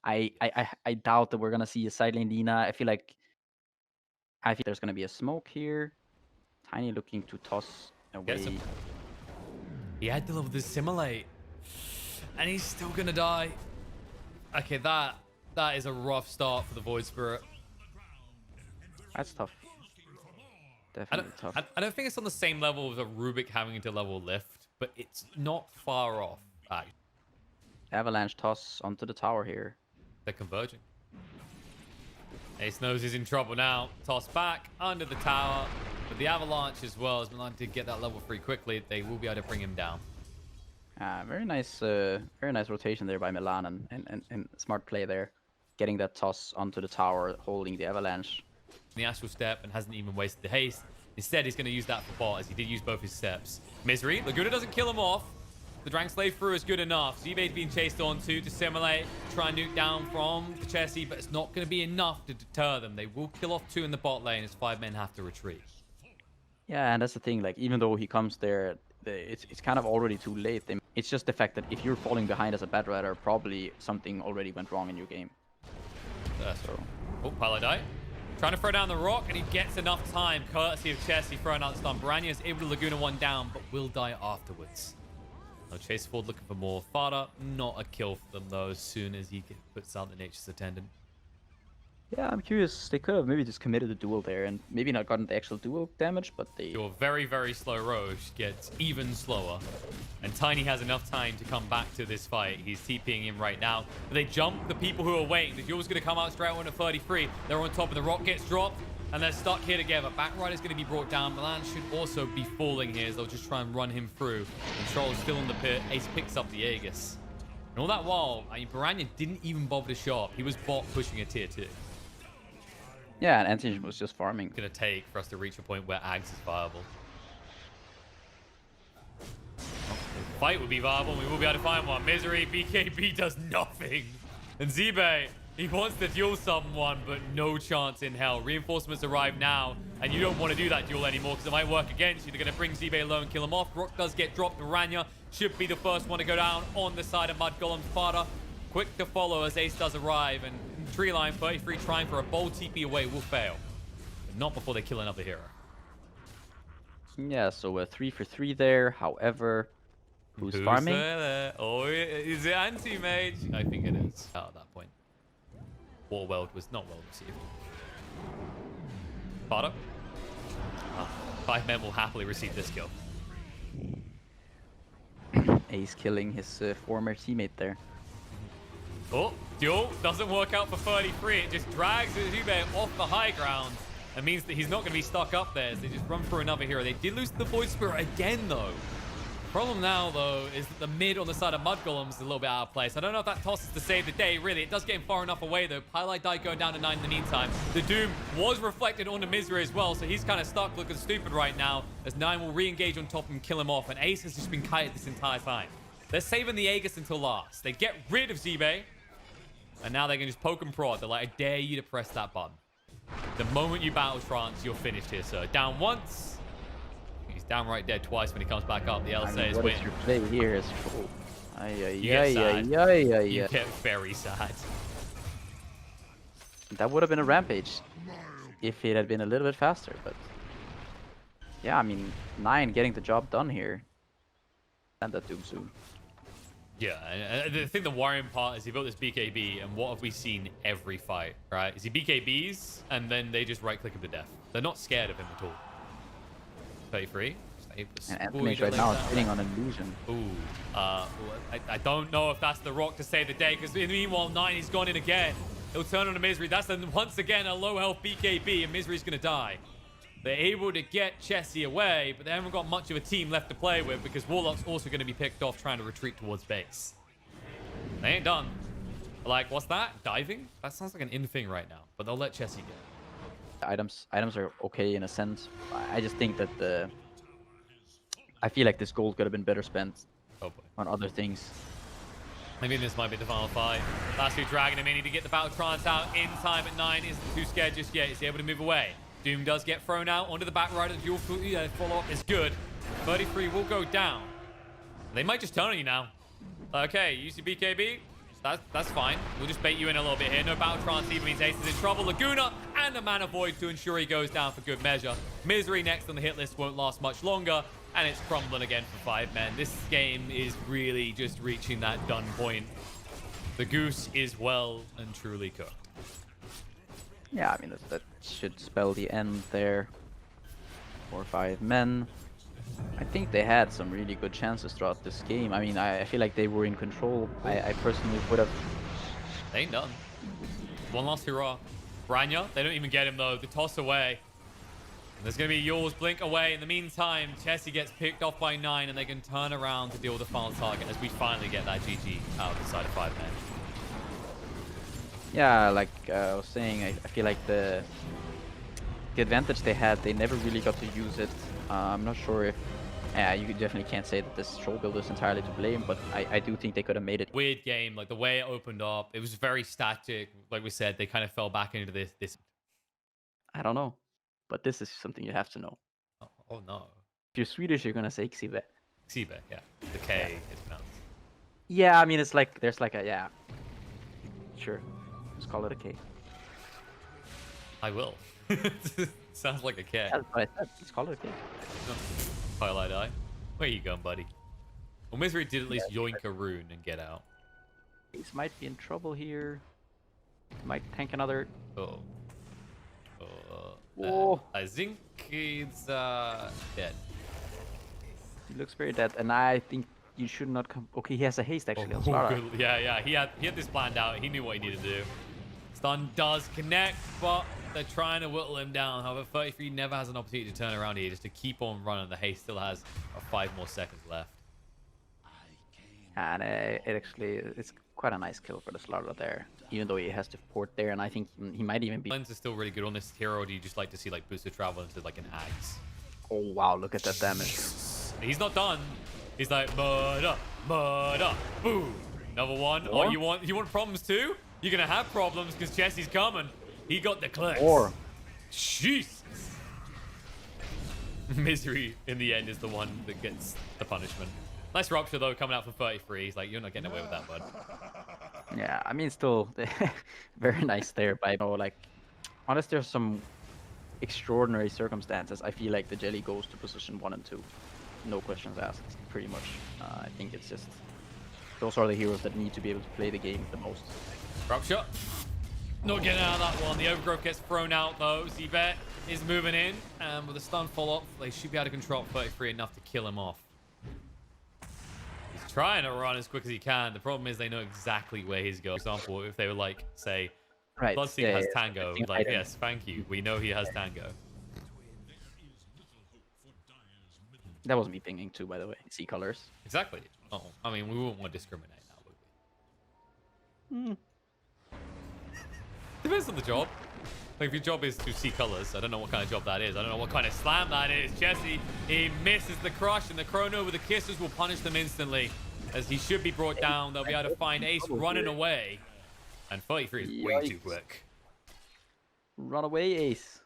I doubt that we're gonna see a side lane Lina. I feel there's gonna be a smoke here. Tiny looking to toss Gets him. away. He had to level this simulate. And he's still gonna die. Okay, that is a rough start for the Void Spirit. That's tough. Definitely tough. I don't think it's on the same level as a Rubik having to level Lift, but it's not far off. Avalanche toss onto the tower here. They're converging. Ace knows he's in trouble now. Toss back under the tower. But the Avalanche as well, as Milan did get that level 3 quickly, they will be able to bring him down. Very nice rotation there by Milan and smart play there. Getting that toss onto the tower, holding the Avalanche. The Astral Step and hasn't even wasted the haste. Instead, he's going to use that for bot, as he did use both his steps. Misery, Laguna doesn't kill him off. The Dragon Slave through is good enough. Zibe's being chased on to simulate, try and nuke down from the Chessie, but it's not going to be enough to deter them. They will kill off 2 in the bot lane as 5 men have to retreat. Yeah, and that's the thing. Like, even though he comes there, it's kind of already too late. It's just the fact that if you're falling behind as a bad rider, probably something already went wrong in your game. So. Oh, Palo die. Trying to throw down the rock, and he gets enough time, courtesy of Chessie throwing out the stun. Baranya is able to Laguna 1 down, but will die afterwards. No, Chase Ford looking for more. Fada, not a kill for them, though, as soon as he puts out the Nature's Attendant. Yeah, I'm curious. They could have maybe just committed a duel there and maybe not gotten the actual duel damage, but they... Your very, very slow Roche gets even slower. And Tiny has enough time to come back to this fight. He's TPing him right now. But they jump the people who are waiting. The duel's going to come out straight on at 33. They're on top, and the rock gets dropped. And they're stuck here together. Backrider's going to be brought down. Milan should also be falling here, as they'll just try and run him through. Control's still in the pit. Ace picks up the Aegis. And all that while, I mean, Baranya didn't even bother to show up. He was bot pushing a tier 2. Yeah, and Antigen was just farming. Going to take for us to reach a point where Ags is viable. Fight would be viable, and we will be able to find one. Misery, BKB does nothing. And Zibe, he wants to duel someone, but no chance in hell. Reinforcements arrive now, and you don't want to do that duel anymore because it might work against you. They're going to bring Zibe low and kill him off. Rock does get dropped. Rania should be the first one to go down on the side of MUDGOLEMS. Fada, quick to follow as Ace does arrive, and tree line 33 trying for a bold TP away will fail. But not before they kill another hero. Yeah, so a 3 for 3 there. However, who's farming? There? Oh, is it anti-mage? I think it is. Oh, at that point. Warweld was not well received. Fada. 5 men will happily receive this kill. Ace killing his former teammate there. Oh, duel doesn't work out for 33. It just drags Zube off the high ground. That means that he's not going to be stuck up there as they just run through another hero. They did lose the Void Spirit again, though. Problem now, though, is that the mid on the side of MUDGOLEMS is a little bit out of place. I don't know if that tosses to save the day, really. It does get him far enough away, though. Pylite died going down to 9 in the meantime. The Doom was reflected onto Misery as well, so he's kind of stuck looking stupid right now as 9 will re-engage on top and kill him off. And Ace has just been kited this entire time. They're saving the Aegis until last. They get rid of Zibe. And now they can just poke and prod. They're like, I dare you to press that button. The moment you battle trance, you're finished here, sir. Down once. He's downright dead twice when he comes back up. The LSA is waiting. Your play here is full. You get very sad. That would have been a rampage if it had been a little bit faster, but yeah, I mean, 9 getting the job done here. And that Doom soon. Yeah, and I think the worrying part is he built this BKB, and what have we seen every fight, right? Is he BKBs, and then they just right-click him to death. They're not scared of him at all. 33. And Anthony right now is sitting on illusion. Ooh. I don't know if that's the rock to save the day, because meanwhile, 9 is gone in again. He'll turn on to Misery. That's once again a low-health BKB, and Misery's going to die. They're able to get Chessie away, but they haven't got much of a team left to play with because Warlock's also going to be picked off trying to retreat towards base. They ain't done. Like, what's that? Diving? That sounds like an in thing right now, but they'll let Chessie get it. Items are okay in a sense. I just think that I feel like this gold could have been better spent on other things. Maybe this might be the final fight. Last two dragging him in. Need to get the battle trance out in time at 9. Isn't too scared just yet. Is he able to move away? Doom does get thrown out onto the back right. The dual follow-up is good. 33 will go down. They might just turn on you now. Okay, use your BKB. That's fine. We'll just bait you in a little bit here. No battle transceiver means Ace is in trouble. Laguna and a mana void to ensure he goes down for good measure. Misery next on the hit list won't last much longer, and it's crumbling again for 5 men. This game is really just reaching that done point. The Goose is well and truly cooked. Yeah, I mean, that should spell the end there for 5 men. I think they had some really good chances throughout this game. I mean, I feel like they were in control. I personally would have... They ain't done. One last hurrah. Branya, they don't even get him though. The toss away. And there's going to be Yule's blink away. In the meantime, Chessie gets picked off by 9, and they can turn around to deal with the final target as we finally get that GG out of the side of 5 men. Yeah, like I was saying, I feel like the advantage they had, they never really got to use it. I'm not sure if... you definitely can't say that this troll build is entirely to blame, but I do think they could have made it. Weird game, like the way it opened up, it was very static. Like we said, they kind of fell back into this. I don't know, but this is something you have to know. Oh no. If you're Swedish, you're gonna say Xive. Xive, yeah. The K is pronounced. Yeah, I mean, it's like, there's like a, yeah. Sure, just call it a K. I will. Sounds like a K. That's what I said, just call it a K. No. Highlight eye. Where you going, buddy? Well, Misery did at least yoink a rune and get out. Ace might be in trouble here. Might tank another. Oh. Whoa. I think he's dead. He looks very dead, and I think you should not come. Okay, he has a haste actually. Good. Yeah. He had this planned out. He knew what he needed to do. Stun does connect, but they're trying to whittle him down. However, 33 never has an opportunity to turn around here just to keep on running. The haste still has 5 more seconds left. And it's quite a nice kill for the Slaughter there, even though he has to port there, and I think he might even be... Lens is still really good on this hero, or do you just like to see like booster travel into like an axe? Oh wow, look at that damage. He's not done. He's like, murder, boom. Another one. Oh, you want problems too? You're gonna have problems because Chessie's coming. He got the clicks. Jesus. Misery in the end is the one that gets the punishment. Nice rupture though, coming out for 33. He's like, you're not getting away with that, bud. Yeah, I mean, still very nice there. But like, unless there's some extraordinary circumstances, I feel like the Jelly goes to position 1 and 2. No questions asked, pretty much. I think it's just those are the heroes that need to be able to play the game the most. Rupture. Not getting out of that one. The overgrowth gets thrown out though. Zbet is moving in, and with a stun follow-up, they should be able to control 33 enough to kill him off. He's trying to run as quick as he can. The problem is they know exactly where he's going. For example, if they were like, say, Right. Bloodseeker has Tango. Like, yes, thank you. We know he has Tango. That was me pinging too, by the way. See colors. Exactly. Oh, I mean, we wouldn't want to discriminate now, would we? Depends on the job. Like, if your job is to see colors, I don't know what kind of job that is. I don't know what kind of slam that is. Chessie, he misses the crush, and the chrono with the kisses will punish them instantly. As he should be brought down, they'll be able to find Ace running away. And 33 is way too quick. Run away, Ace.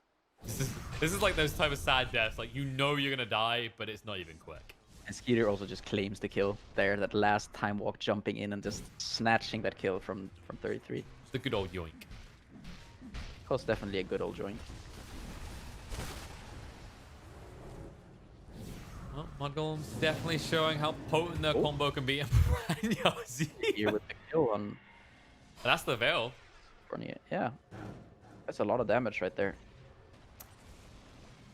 This is like those type of sad deaths. Like, you know you're going to die, but it's not even quick. And Skeeter also just claims the kill there. That last time walk jumping in and just snatching that kill from 33. It's the good old yoink. Was definitely a good old joint. Well, MUDGOLEMS definitely showing how potent their combo can be. Here with the kill on. That's the Veil. Yeah, that's a lot of damage right there.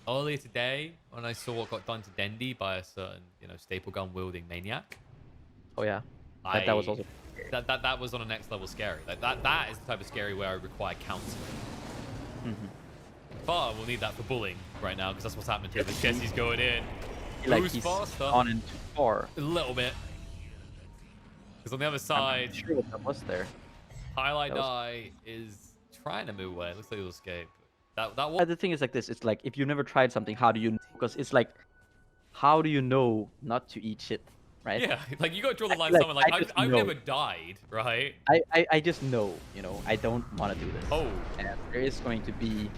Earlier today, when I saw what got done to Dendi by a certain, staple gun wielding maniac. Oh yeah, that was also. That was on a next level scary. Like that is the type of scary where I require counsel. But we'll need that for bullying right now because that's what's happening to him. Chessie's going in. Like he's faster? on in too far. A little bit. Because on the other side, I'm sure what that was there. Highlight Eye is trying to move away. Looks like he'll escape. The thing is like this. It's like if you've never tried something, how do you know? Because it's like, how do you know not to eat shit? Right? Yeah, like you gotta draw the line somewhere like I've never died, right? I just know, I don't want to do this. Oh. And there is going to be,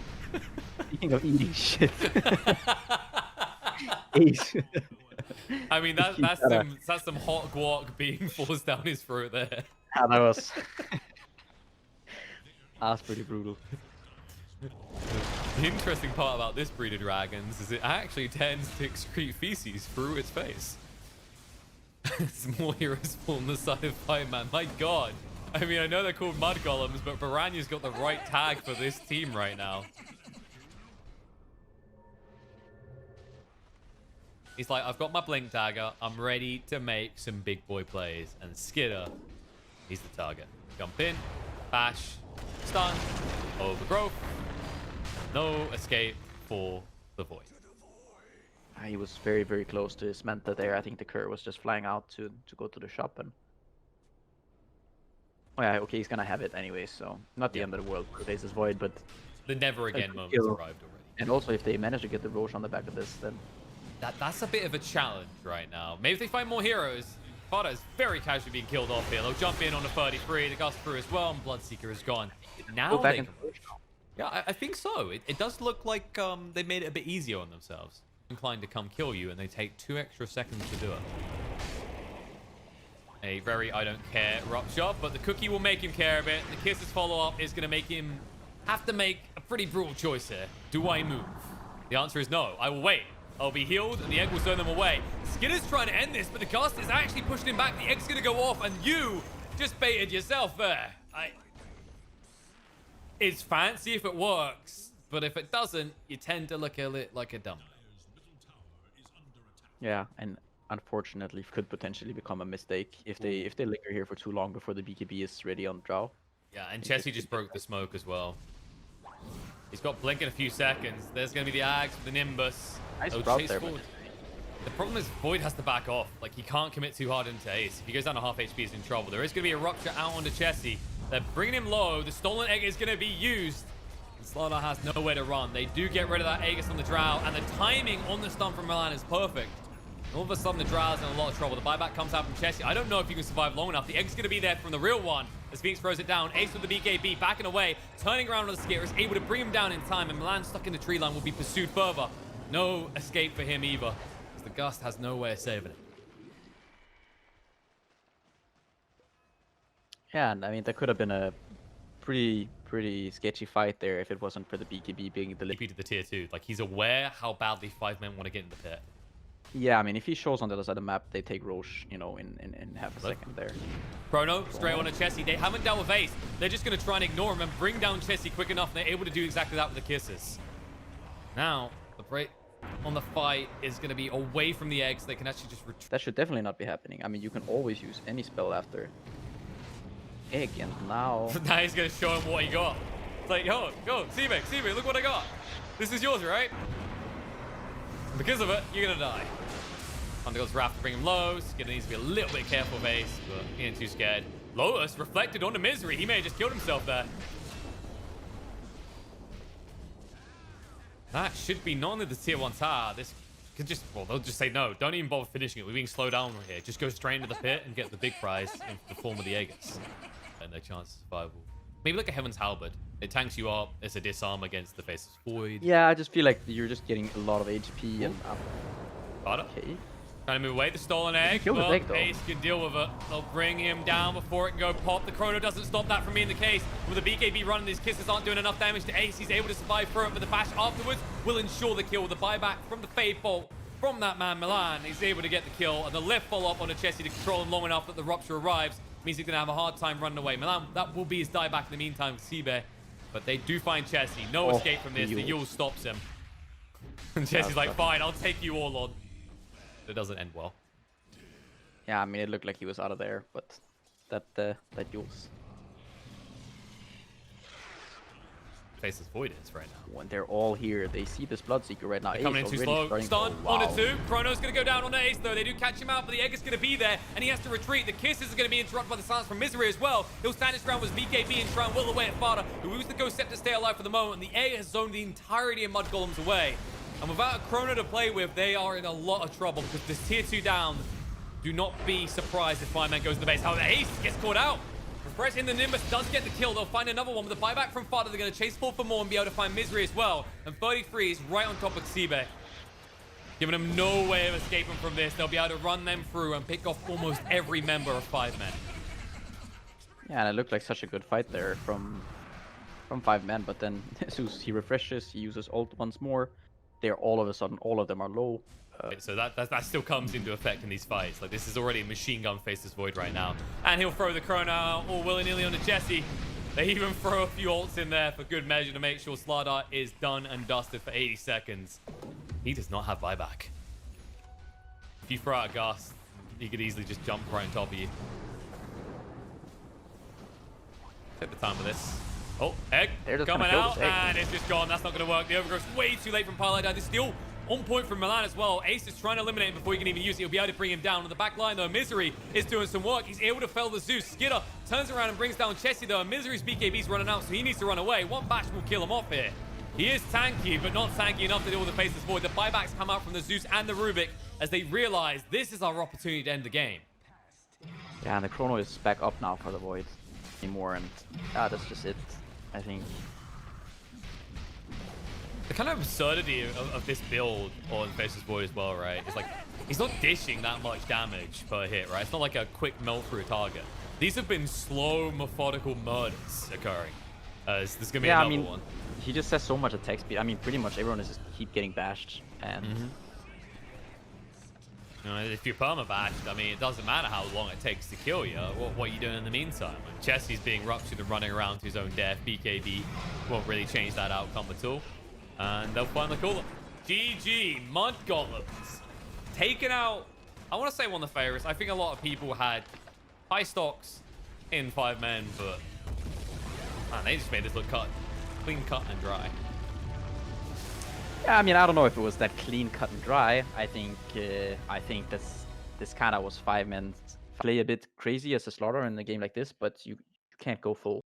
speaking of eating shit. Ace. I mean that's some hot guac being forced down his throat there. Yeah, that was that's pretty brutal. The interesting part about this breed of dragons is it actually tends to excrete feces through its face. It's more heroes on the side of Fireman. My god. I mean, I know they're called MUDGOLEMS, but Baranya's got the right tag for this team right now. He's like, I've got my blink dagger. I'm ready to make some big boy plays. And Skidder, he's the target. Jump in, bash, stun, overgrowth. No escape for the Void. He was very, very close to his Manta there. I think the Kerr was just flying out to go to the shop. And oh yeah, okay, he's gonna have it anyway, so not the end of the world for Faces Void, but the never again moments arrived already. And also, if they manage to get the Roche on the back of this, then that's a bit of a challenge right now. Maybe if they find more heroes. Fada is very casually being killed off here. They'll jump in on the 33. The Gust through as well, and Bloodseeker is gone. Now they can... Yeah, I think so. It does look like they made it a bit easier on themselves. Inclined to come kill you, and they take 2 extra seconds to do it. A very I don't care rough shot, but the cookie will make him care a bit. The Kisses follow-up is going to make him have to make a pretty brutal choice here. Do I move? The answer is no. I will wait. I'll be healed, and the egg will turn them away. Skinner's trying to end this, but the Gust is actually pushing him back. The egg's going to go off, and you just baited yourself there. It's fancy if it works, but if it doesn't, you tend to look at it like a dumb. Yeah, and unfortunately, it could potentially become a mistake if they linger here for too long before the BKB is ready on draw. Yeah, and Chessie just broke the smoke as well. He's got blink in a few seconds. There's going to be the Ags with the Nimbus. Nice Oh, sprout chase there, forward. The problem is Void has to back off. Like, he can't commit too hard into Ace. If he goes down to half HP, he's in trouble. There is going to be a Rupture out onto Chessie. They're bringing him low. The Stolen Egg is going to be used. And Slaughter has nowhere to run. They do get rid of that Aegis on the Drow, and the timing on the stun from Milan is perfect. All of a sudden, the Drow's in a lot of trouble. The buyback comes out from Chessie. I don't know if you can survive long enough. The Egg's going to be there from the real one. As Phoenix throws it down. Ace with the BKB, backing away, turning around on the Skitter, is able to bring him down in time, and Milan stuck in the tree line will be pursued further. No escape for him either, as the Gust has no way of saving it. Yeah, and I mean, that could have been a pretty sketchy fight there if it wasn't for the BKB being the TP to the tier 2. Like, he's aware how badly 5 men want to get in the pit. Yeah, I mean, if he shows on the other side of the map, they take Roche, you know, in half a second there. Chrono, straight on to Chessie. They haven't dealt with Ace. They're just going to try and ignore him and bring down Chessie quick enough. They're able to do exactly that with the Kisses. Now, the break on the fight is going to be away from the eggs. They can actually just retreat. That should definitely not be happening. I mean, you can always use any spell after egg, and now... Now he's going to show him what he got. It's like, yo, go, see me, look what I got. This is yours, right? And because of it, you're going to die. Undergoes Wrath to bring him low. Skinner needs to be a little bit careful of Ace, but he ain't too scared. Lotus reflected onto Misery. He may have just killed himself there. That should be not only the tier 1 tower. This could just, well, they'll just say no. Don't even bother finishing it. We're being slowed down right here. Just go straight into the pit and get the big prize in the form of the Aegis. And their chance of survival. Maybe like a Heaven's Halberd. It tanks you up. It's a disarm against the Faceless Void. Yeah, I just feel like you're just getting a lot of HP and up. Okay. Trying to move away the Stolen Egg, but Ace can deal with it. They'll bring him down before it can go pop. The Chrono doesn't stop that from being the case. With the BKB running, these Kisses aren't doing enough damage to Ace. He's able to survive through it, but the bash afterwards will ensure the kill with the buyback from the Fade Bolt from that man Milan. He's able to get the kill, and the lift follow-up on the Chessie to control him long enough that the Rupture arrives. Means he's going to have a hard time running away. Milan, that will be his dieback in the meantime, Sibe. But they do find Chessie. No escape from this. The Yule stops him. And Chessie's like, fine, I'll take you all on. It doesn't end well. Yeah, I mean, it looked like he was out of there, but that Yule's... Faceless Void is right now. When they're all here, they see this Bloodseeker right now. They're coming in too slow. Stun on a 2. Chrono's going to go down on the Ace, though. They do catch him out, but the Egg is going to be there, and he has to retreat. The Kisses are going to be interrupted by the silence from Misery as well. He'll stand his ground with BKB and try and will away at Fada, who moves the Ghost Scepter to stay alive for the moment. The Egg has zoned the entirety of MUDGOLEMS away. And without a Chrono to play with, they are in a lot of trouble because this tier 2 down. Do not be surprised if Fireman goes to the base. However, Ace gets caught out. Refreshing the Nimbus does get the kill. They'll find another one with the buyback from Fada. They're going to chase forward for more and be able to find Misery as well. And 33 is right on top of Sibe. Giving them no way of escaping from this. They'll be able to run them through and pick off almost every member of 5 men. Yeah, and it looked like such a good fight there from 5 men, but then Zeus, he refreshes, he uses ult once more. They're all of a sudden, all of them are low. So that still comes into effect in these fights. Like, this is already a machine gun faces Void right now. And he'll throw the Chrono out all willy-nilly onto Jesse. They even throw a few ults in there for good measure to make sure Slardar is done and dusted for 80 seconds. He does not have buyback. If you throw out a Gust, he could easily just jump right on top of you. Take the time with this. Oh, Egg coming out, and it's just gone. That's not going to work. The overgrowth's way too late from Parlay. This is still on point from Milan as well. Ace is trying to eliminate him before he can even use it. He'll be able to bring him down. On the back line, though, Misery is doing some work. He's able to fell the Zeus. Skidder turns around and brings down Chessie, though, and Misery's BKB's running out, so he needs to run away. One bash will kill him off here. He is tanky, but not tanky enough to deal with the faceless Void. The buybacks come out from the Zeus and the Rubik as they realize this is our opportunity to end the game. Yeah, and the Chrono is back up now for the Void anymore, and that's just it, I think. The kind of absurdity of this build on Faceless Void as well, right? It's like, he's not dishing that much damage per hit, right? It's not like a quick melt through a target. These have been slow, methodical murders occurring. There's going to be another one. He just has so much attack speed. I mean, pretty much everyone is just keep getting bashed, and... You know, if you're perma-bashed, I mean, it doesn't matter how long it takes to kill you. What are you doing in the meantime? When Chessie's being ruptured and running around to his own death, BKB won't really change that outcome at all. And they'll finally call it. GG, MUDGOLEMS. Taken out, I want to say one of the favorites. I think a lot of people had high stocks in 5 men, but man, they just made this look clean cut and dry. Yeah, I mean, I don't know if it was that clean cut and dry. I think this kind of was 5 men play a bit crazy as a slaughter in a game like this, but you can't go full.